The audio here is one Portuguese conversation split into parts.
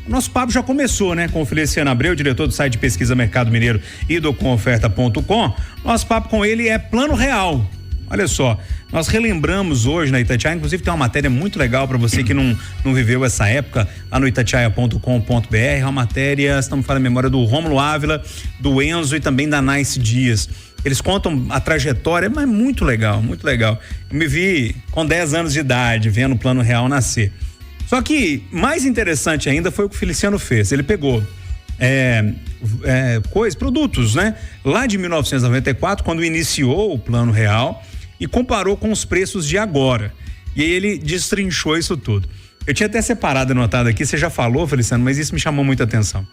O nosso papo já começou, né? Com o Feliciano Abreu, diretor do site de pesquisa Mercado Mineiro e do comoferta.com. Nosso papo com ele é Plano Real. Olha só, nós relembramos hoje na Itatiaia, inclusive tem uma matéria muito legal para você que não viveu essa época, lá no itatiaia.com.br, é uma matéria, se não me falha a memória, do Rômulo Ávila, do Enzo e também da Nice Dias. Eles contam a trajetória, mas muito legal, muito legal. Eu me vi com 10 anos de idade, vendo o Plano Real nascer. Só que mais interessante ainda foi o que o Feliciano fez. Ele pegou produtos, né? Lá de 1994, quando iniciou o Plano Real, e comparou com os preços de agora. E aí ele destrinchou isso tudo. Eu tinha até separado, anotado aqui, você já falou, Feliciano, mas isso me chamou muita atenção.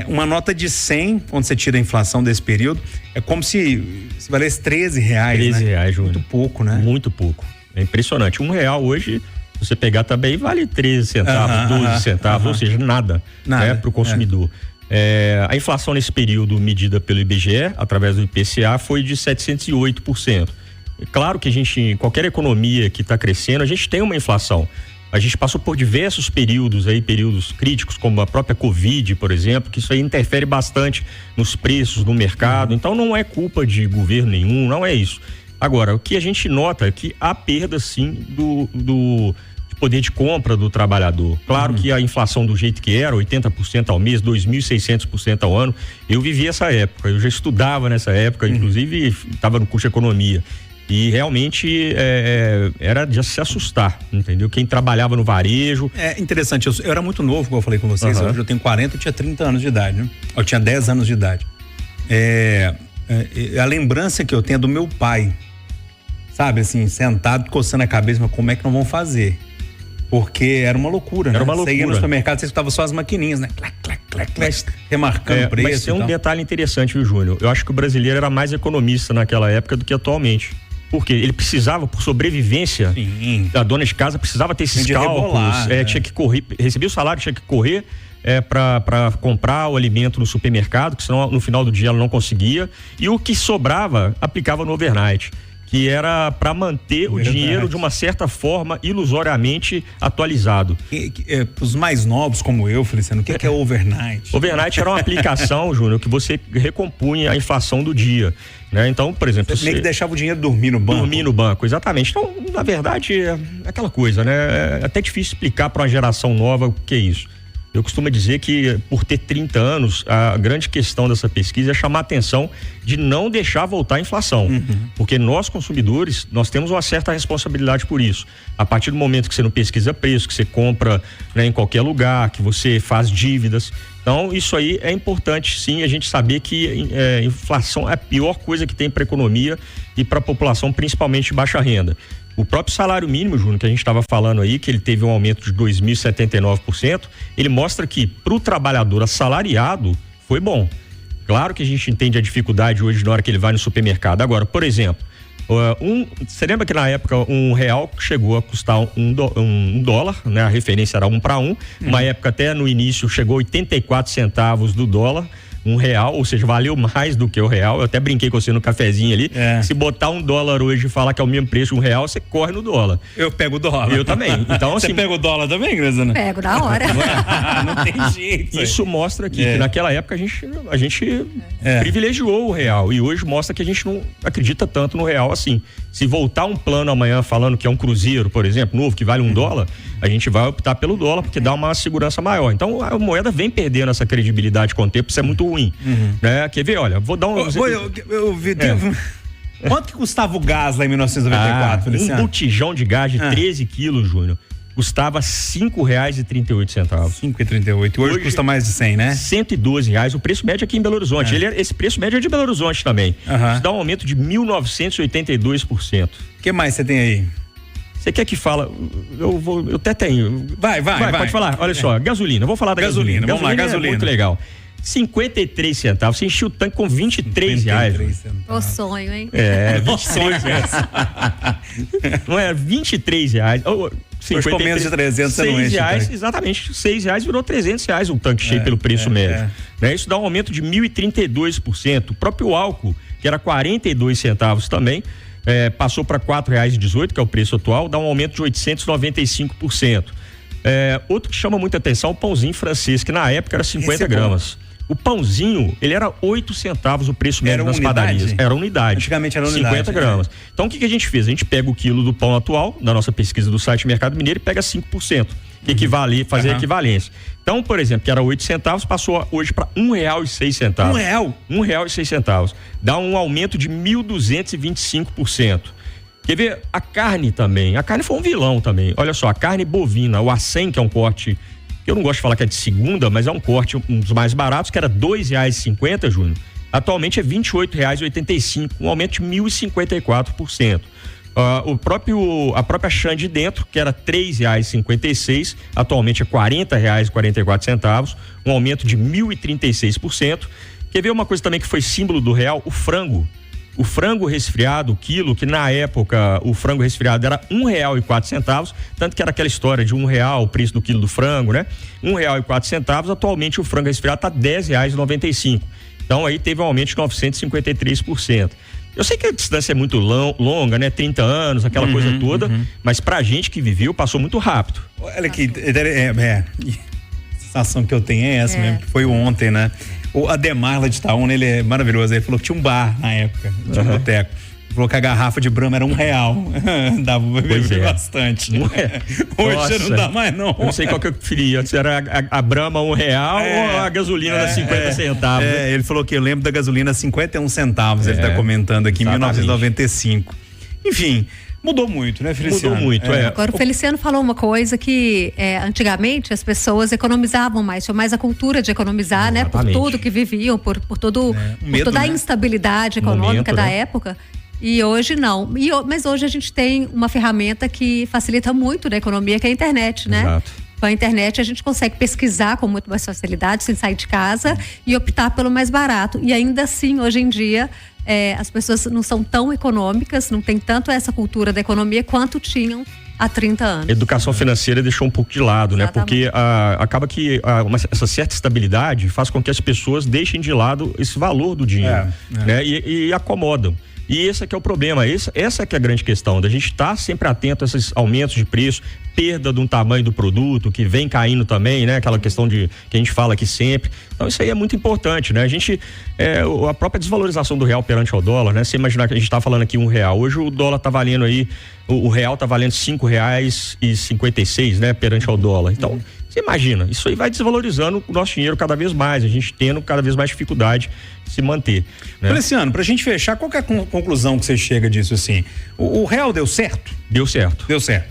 Uma nota de 100, quando você tira a inflação desse período, é como se valesse R$13, R$13, né? Júnior. Muito pouco, né? Muito pouco. É impressionante. R$1 hoje, se você pegar também, vale 13 centavos, 12 centavos, ou seja, nada. Para o consumidor. A inflação nesse período, medida pelo IBGE, através do IPCA, foi de 708%. É claro que qualquer economia que está crescendo, a gente tem uma inflação. A gente passou por diversos períodos críticos, como a própria Covid, por exemplo, que isso aí interfere bastante nos preços, no mercado. Então não é culpa de governo nenhum, não é isso. Agora, o que a gente nota é que há perda, sim, do poder de compra do trabalhador. Claro que a inflação do jeito que era, 80% ao mês, 2.600% ao ano, eu vivi essa época, eu já estudava nessa época, inclusive estava no curso de economia. E realmente era de se assustar, entendeu? Quem trabalhava no varejo. É interessante, eu era muito novo, como eu falei com vocês, hoje eu tenho 40, eu tinha 30 anos de idade, né? Eu tinha 10 anos de idade. A lembrança que eu tenho é do meu pai, sabe, assim, sentado, coçando a cabeça, mas como é que não vão fazer? Porque era uma loucura, né? Você ia no supermercado, você escutava só as maquininhas, né? Clac, clac, clac, clac, remarcando preço. Mas tem um detalhe interessante, viu, Júnior? Eu acho que o brasileiro era mais economista naquela época do que atualmente. Porque ele precisava, por sobrevivência, a dona de casa precisava ter esses cálculos, tinha que correr, recebia o salário, tinha que correr para comprar o alimento no supermercado, que senão no final do dia ela não conseguia, e o que sobrava aplicava no overnight, que era para manter o dinheiro de uma certa forma ilusoriamente atualizado. Os mais novos como eu, Feliciano, o que é overnight? Overnight era uma aplicação, Júnior, que você recompunha a inflação do dia, né? Então, por exemplo, você meio que deixava o dinheiro dormir no banco. Dormir no banco, exatamente. Então, na verdade, é aquela coisa, né? É até difícil explicar para uma geração nova o que é isso. Eu costumo dizer que, por ter 30 anos, a grande questão dessa pesquisa é chamar a atenção de não deixar voltar a inflação. Porque nós, consumidores, nós temos uma certa responsabilidade por isso. A partir do momento que você não pesquisa preço, que você compra, né, em qualquer lugar, que você faz dívidas. Então, isso aí é importante, sim, a gente saber que inflação é a pior coisa que tem para a economia e para a população, principalmente de baixa renda. O próprio salário mínimo, Júnior, que a gente estava falando aí, que ele teve um aumento de 2.079%, ele mostra que para o trabalhador assalariado foi bom. Claro que a gente entende a dificuldade hoje na hora que ele vai no supermercado. Agora, por exemplo, você lembra que na época R$1 chegou a custar um dólar, né? A referência era 1 para 1. Uma época até no início chegou 84 centavos do dólar. R$1, ou seja, valeu mais do que o real. Eu até brinquei com você no cafezinho ali. Se botar $1 hoje e falar que é o mesmo preço de R$1, você corre no dólar. Eu pego o dólar. Eu também. Então, assim, você pega o dólar também, Graziana? Pego na hora. Não tem jeito. Isso mostra que naquela época a gente privilegiou o real, e hoje mostra que a gente não acredita tanto no real assim. Se voltar um plano amanhã falando que é um cruzeiro, por exemplo, novo, que vale $1, a gente vai optar pelo dólar, porque dá uma segurança maior. Então a moeda vem perdendo essa credibilidade com o tempo, isso é muito ruim. Né? Quer ver? Olha, vou dar um exemplo. Quanto que custava o gás lá em 1994, Feliciano? Um botijão de gás de 13 quilos, Júnior, custava R$5,38. 5,38. Hoje custa mais de 100, né? R$112, o preço médio aqui em Belo Horizonte. Esse preço médio é de Belo Horizonte também. Isso dá um aumento de 1.982%. O que mais você tem aí? Você quer que fala? Eu até tenho. Vai. Pode falar. Olha só, gasolina. Vou falar da gasolina. Vamos lá, gasolina. É muito legal. 53 centavos. Você encheu o tanque com R$23. O sonho, hein? R$23. Não é? R$23. Hoje com menos de 300 você não enche R$6, exatamente, R$6 virou R$300 um tanque cheio pelo preço médio. Né? Isso dá um aumento de 1.032%. O próprio álcool, que era 42 centavos também, passou para R$4,18, que é o preço atual, dá um aumento de 895%. Outro que chama muita atenção é o pãozinho francês, que na época era 50 gramas. O pãozinho, ele era 8 centavos o preço médio nas padarias. Era unidade. Antigamente era unidade. 50 gramas. Então o que a gente fez? A gente pega o quilo do pão atual, da nossa pesquisa do site Mercado Mineiro, e pega 5%. Fazer a equivalência. Então, por exemplo, que era 8 centavos, passou hoje para R$1,06. R$1,06. Dá um aumento de 1.225%. Quer ver? A carne também. A carne foi um vilão também. Olha só, a carne bovina, o A100, que é um corte, eu não gosto de falar que é de segunda, mas é um corte, um dos mais baratos, que era R$2,50, Júnior. Atualmente é R$28,85, um aumento de 1.054%. A própria chã de dentro, que era R$3,56, atualmente é R$40,44, um aumento de 1.036%. Quer ver uma coisa também que foi símbolo do real? O frango. O frango resfriado, o quilo, que na época o frango resfriado era R$1,04, tanto que era aquela história de R$1 o preço do quilo do frango, né? R$1,04, atualmente o frango resfriado está R$10,95. Então aí teve um aumento de 953%. Eu sei que a distância é muito longa, né? 30 anos, aquela coisa toda, mas pra gente que viveu, passou muito rápido. Olha aqui, a sensação que eu tenho é essa mesmo, que foi ontem, né? O Ademar lá de Itaúna, ele é maravilhoso, ele falou que tinha um bar na época, tinha um boteco. Falou que a garrafa de Brahma era R$1. Dava pra beber bastante. Hoje não dá mais, não. Eu não sei qual que eu preferia. Se era a Brahma R$1 ou a gasolina da 50 centavos. Ele falou que eu lembro da gasolina 51 centavos. Ele tá comentando aqui, em 1995. Enfim, mudou muito, né, Feliciano? Mudou muito, Agora o Feliciano falou uma coisa que antigamente as pessoas economizavam mais, tinha mais a cultura de economizar, né? Por tudo que viviam, por toda a instabilidade econômica da época. E hoje não. Mas hoje a gente tem uma ferramenta que facilita muito na economia, que é a internet, né? Exato. Com a internet a gente consegue pesquisar com muito mais facilidade, sem sair de casa, e optar pelo mais barato. E ainda assim, hoje em dia, as pessoas não são tão econômicas, não tem tanto essa cultura da economia quanto tinham há 30 anos. Educação financeira deixou um pouco de lado, né? Porque acaba que essa certa estabilidade faz com que as pessoas deixem de lado esse valor do dinheiro, né? E acomodam. E esse é que é o problema, essa é que é a grande questão, da gente estar sempre atento a esses aumentos de preço, perda de um tamanho do produto, que vem caindo também, né? Aquela questão que a gente fala aqui sempre. Então isso aí é muito importante, né? A própria desvalorização do real perante ao dólar, né? Você imaginar que a gente tá falando aqui R$1, hoje o dólar tá valendo aí, o real tá valendo R$5,56, né? Perante ao dólar. Então, você imagina, isso aí vai desvalorizando o nosso dinheiro cada vez mais, a gente tendo cada vez mais dificuldade de se manter, né? Feliciano, pra gente fechar, qual que é a conclusão que você chega disso assim? O real deu certo? Deu certo.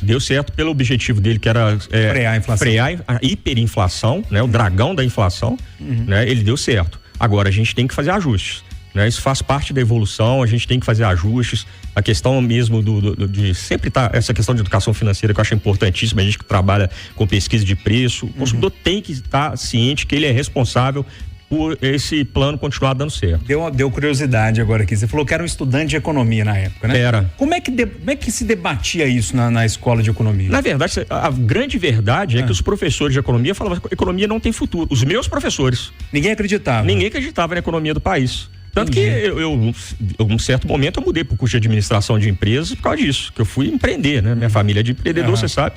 Deu certo pelo objetivo dele, que era frear a inflação. Frear a hiperinflação, né? O dragão da inflação, né? Ele deu certo. Agora a gente tem que fazer ajustes, né? Isso faz parte da evolução, a gente tem que fazer ajustes. A questão mesmo de sempre essa questão de educação financeira, que eu acho importantíssima, a gente que trabalha com pesquisa de preço, o consumidor tem que estar ciente que ele é responsável por esse plano continuar dando certo. Deu curiosidade agora aqui, você falou que era um estudante de economia na época, né? Era. Como é que se debatia isso na escola de economia? Na verdade, a grande verdade é que os professores de economia falavam que a economia não tem futuro. Os meus professores. Ninguém acreditava na economia do país. Tanto que em um certo momento eu mudei para o curso de administração de empresas por causa disso, que eu fui empreender, né? Minha família é de empreendedor, você sabe.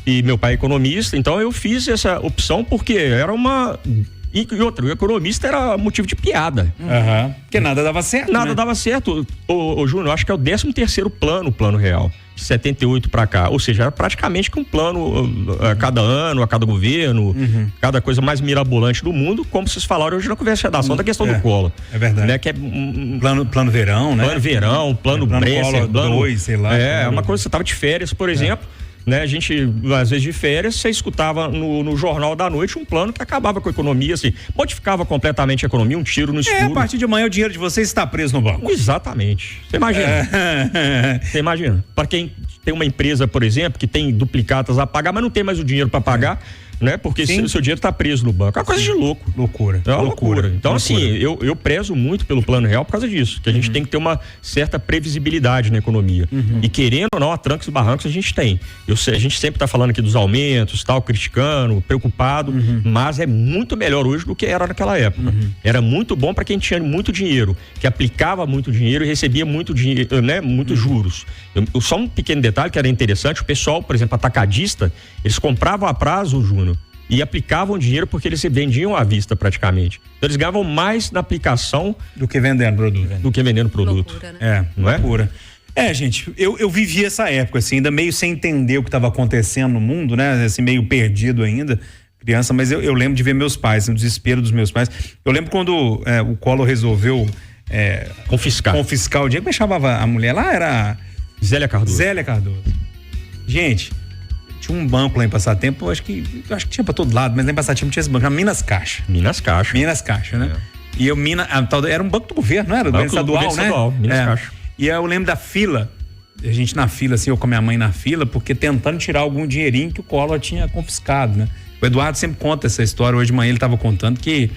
E meu pai é economista, então eu fiz essa opção porque era uma... E outra, o economista era motivo de piada. Porque nada dava certo. Nada dava certo. Ô Júnior, acho que é o 13º plano real, de 78 para cá. Ou seja, era praticamente que um plano a cada ano, a cada governo, cada coisa mais mirabolante do mundo, como vocês falaram hoje na conversa de redação da questão do Collor. É verdade. Né? Que é plano verão, né? Plano verão, plano Bresser, plano 2, sei lá. É uma coisa, você tava de férias, por exemplo. Né? A gente, às vezes de férias, você escutava no Jornal da Noite um plano que acabava com a economia, assim, modificava completamente a economia, um tiro no escuro. A partir de amanhã o dinheiro de vocês está preso no banco. Exatamente. Você imagina. Você imagina. Para quem tem uma empresa, por exemplo, que tem duplicatas a pagar, mas não tem mais o dinheiro para pagar, né? Porque o seu dinheiro está preso no banco. É uma coisa de louco. Loucura. É uma loucura. Então, assim, eu prezo muito pelo Plano Real por causa disso, que a gente tem que ter uma certa previsibilidade na economia. E querendo ou não, a trancos e barrancos a gente tem. A gente sempre está falando aqui dos aumentos, tal, criticando, preocupado, mas é muito melhor hoje do que era naquela época. Era muito bom para quem tinha muito dinheiro, que aplicava muito dinheiro e recebia muito dinheiro, né? Muitos juros. Só um pequeno detalhe que era interessante, o pessoal, por exemplo, atacadista, eles compravam a prazo, Júnior, e aplicavam dinheiro porque eles se vendiam à vista praticamente. Então eles ganhavam mais na aplicação do que vendendo produto. Loucura, né? Não é? Loucura. Gente, eu vivi essa época, assim, ainda meio sem entender o que estava acontecendo no mundo, né? Assim, meio perdido ainda, criança, mas eu lembro de ver meus pais, o desespero dos meus pais. Eu lembro quando o Collor resolveu confiscar o dinheiro. Como é que chamava a mulher lá? Era Zélia Cardoso. Gente, tinha um banco lá em Passatempo, acho que tinha pra todo lado, mas lá em Passatempo tinha esse banco, era Minas Caixa, né? E era um banco do governo, não era? Do governo estadual, né? Minas Caixa. E eu lembro da fila, a gente na fila, assim, eu com a minha mãe na fila, porque tentando tirar algum dinheirinho que o Collor tinha confiscado, né? O Eduardo sempre conta essa história, hoje de manhã ele estava contando que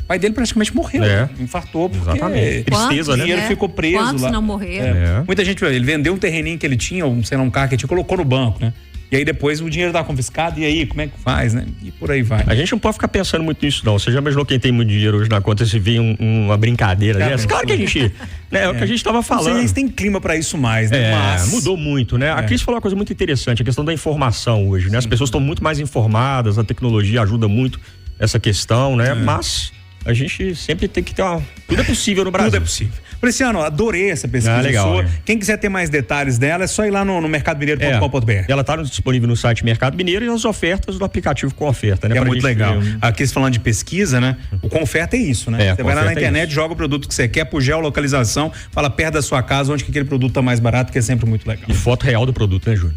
o pai dele praticamente morreu, infartou, porque tristeza, o dinheiro ficou preso Quantos lá. não morreram? Muita gente, ele vendeu um terreninho que ele tinha, um carro que ele tinha, colocou no banco, né? E aí depois o dinheiro tá confiscado, e aí, como é que faz, né? E por aí vai. A gente não pode ficar pensando muito nisso, não. Você já imaginou quem tem muito dinheiro hoje na conta se vê uma brincadeira dessa? Claro que a gente... É o que a gente tava falando. Não sei se tem clima pra isso mais, né? Mas mudou muito, né? A Cris falou uma coisa muito interessante, a questão da informação hoje, né? As pessoas estão muito mais informadas, a tecnologia ajuda muito essa questão, né? Mas a gente sempre tem que ter tudo é possível no Brasil. Tudo é possível. Luciano, adorei essa pesquisa legal, sua. Quem quiser ter mais detalhes dela, é só ir lá no mercadomineiro.com.br. Ela está disponível no site Mercado Mineiro e as ofertas do aplicativo Com Oferta, né? É muito legal. Aqui falando de pesquisa, né? O Com Oferta é isso, né? Você vai lá na internet, joga o produto que você quer por geolocalização, fala perto da sua casa onde que aquele produto tá mais barato, que é sempre muito legal. E foto real do produto, né, Júnior?